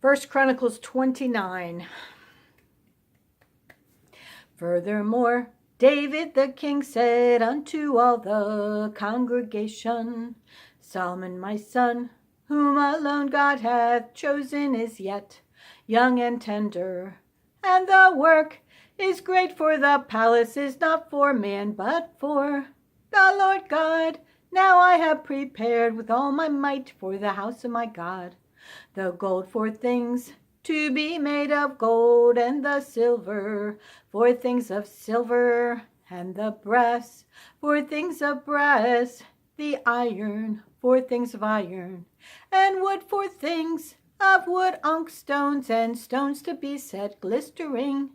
1 Chronicles 29. Furthermore, David the king said unto all the congregation, Solomon my son, whom alone God hath chosen, is yet young and tender, and the work is great, for the palace is not for man, but for the Lord God. Now I have prepared with all my might for the house of my God the gold for things to be made of gold, and the silver for things of silver, and the brass for things of brass, the iron for things of iron, and wood for things of wood, onyx stones, and stones to be set glistering,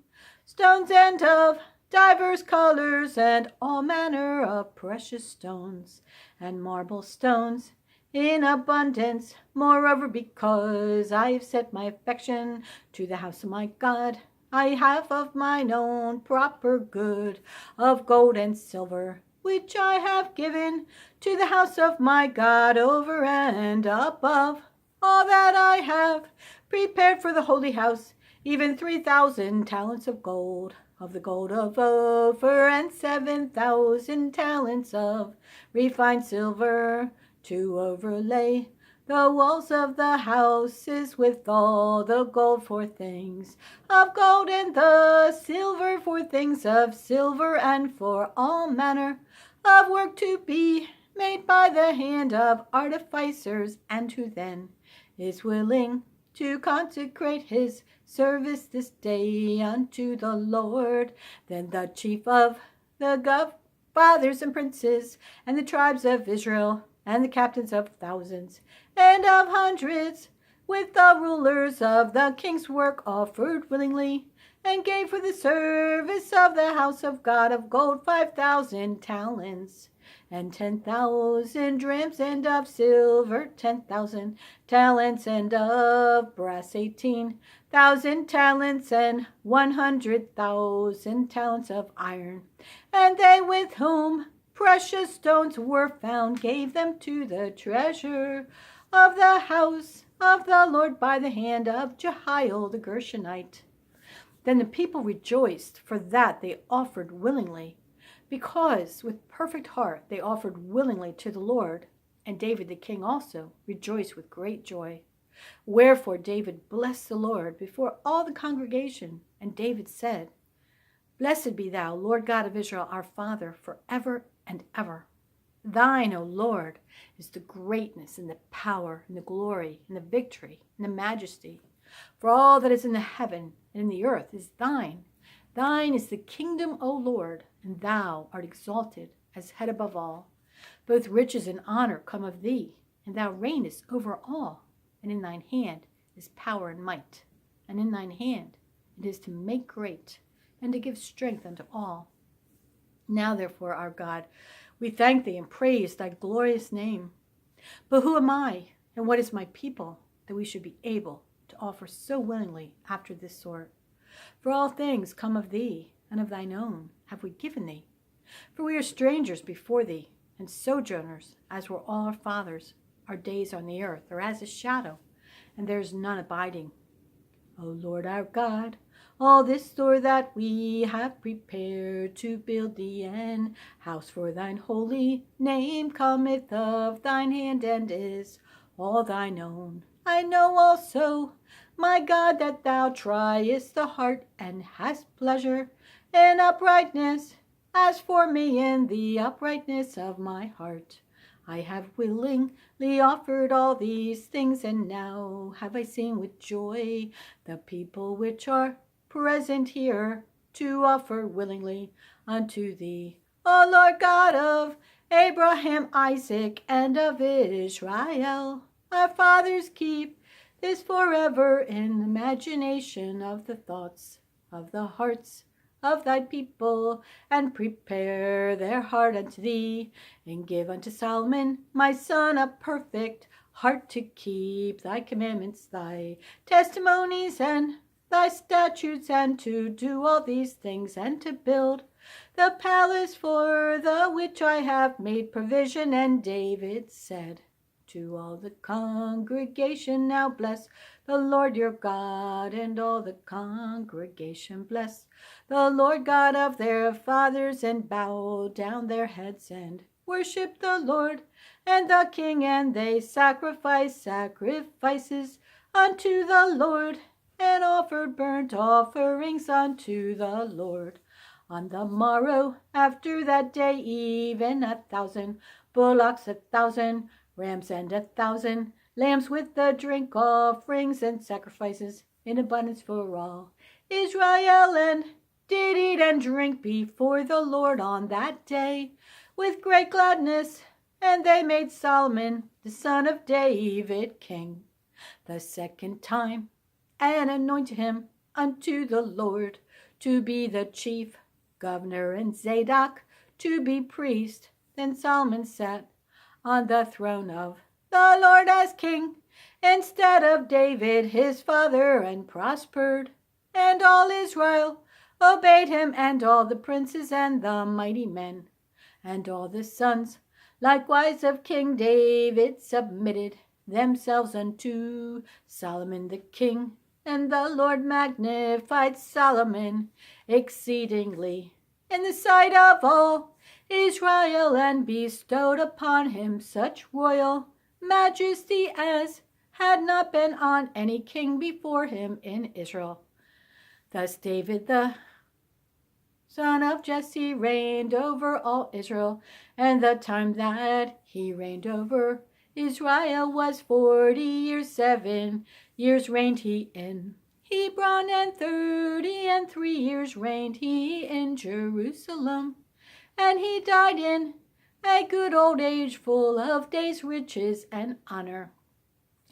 stones and of divers colors, and all manner of precious stones, and marble stones in abundance. Moreover, because I have set my affection to the house of my God, I have of mine own proper good of gold and silver, which I have given to the house of my God over and above all that I have prepared for the holy house, even 3,000 talents of gold, of the gold of Ophir, and 7,000 talents of refined silver, to overlay the walls of the houses with all the gold for things of gold, and the silver for things of silver, and for all manner of work to be made by the hand of artificers, and who then is willing to consecrate his service this day unto the Lord. Then the chief of the fathers and princes, and the tribes of Israel, and the captains of thousands and of hundreds, with the rulers of the king's work, offered willingly, and gave for the service of the house of God of gold 5,000 talents, and 10,000 drams, and of silver 10,000 talents, and of brass 18,000 talents, and 100,000 talents of iron. And they with whom precious stones were found gave them to the treasure of the house of the Lord by the hand of Jehiel the Gershonite. Then the people rejoiced, for that they offered willingly, because with perfect heart they offered willingly to the Lord. And David the king also rejoiced with great joy. Wherefore David blessed the Lord before all the congregation. And David said, Blessed be thou, Lord God of Israel, our Father, forever and ever. Thine, O Lord, is the greatness, and the power, and the glory, and the victory, and the majesty. For all that is in the heaven and in the earth is thine. Thine is the kingdom, O Lord, and thou art exalted as head above all. Both riches and honor come of thee, and thou reignest over all. And in thine hand is power and might, and in thine hand it is to make great, and to give strength unto all. Now therefore, our God, we thank thee and praise thy glorious name. But who am I, and what is my people, that we should be able to offer so willingly after this sort? For all things come of thee, and of thine own have we given thee. For we are strangers before thee, and sojourners, as were all our fathers. Our days on the earth are as a shadow, and there is none abiding. O Lord our God, all this store that we have prepared to build thee an house for thine holy name cometh of thine hand, and is all thine own. I know also, my God, that thou triest the heart, and hast pleasure in uprightness. As for me, in the uprightness of my heart, I have willingly offered all these things, and now have I seen with joy the people which are present here to offer willingly unto thee, O Lord God of Abraham, Isaac, and of Israel. Our fathers keep this forever in imagination of the thoughts of the hearts of thy people, and prepare their heart unto thee, and give unto Solomon my son a perfect heart to keep thy commandments, thy testimonies, and thy statutes, and to do all these things, and to build the palace for the which I have made provision. And David said To all the congregation now bless the Lord your God, and all the congregation bless the Lord God of their fathers, and bow down their heads and worship the Lord and the King. And they sacrificed sacrifices unto the Lord, and offered burnt offerings unto the Lord. On the morrow after that day, even 1,000 bullocks, 1,000 rams, and 1,000 lambs, with the drink offerings and sacrifices in abundance for all Israel, and did eat and drink before the Lord on that day with great gladness. And they made Solomon the son of David king the second time, and anointed him unto the Lord to be the chief governor, and Zadok to be priest. Then Solomon sat on the throne of the Lord as king, instead of David his father, and prospered. And all Israel obeyed him, and all the princes and the mighty men, and all the sons likewise of King David submitted themselves unto Solomon the king. And the Lord magnified Solomon exceedingly in the sight of all Israel, and bestowed upon him such royal majesty as had not been on any king before him in Israel. Thus David the son of Jesse reigned over all Israel, and the time that he reigned over Israel was 40 years. 7 years reigned he in Hebron, and 33 years reigned he in Jerusalem. And he died in a good old age, full of days, riches, and honor.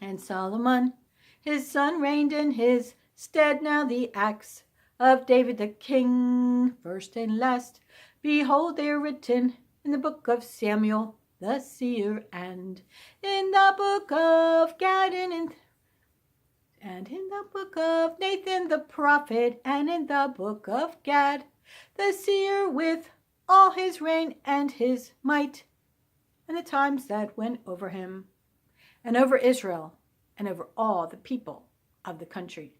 And Solomon his son reigned in his stead. Now the acts of David the king, first and last, behold, they are written in the book of Samuel the seer, and in the book of Gad, and in the book of Nathan the prophet, and in the book of Gad the seer, with all his reign and his might, and the times that went over him, and over Israel, and over all the people of the country.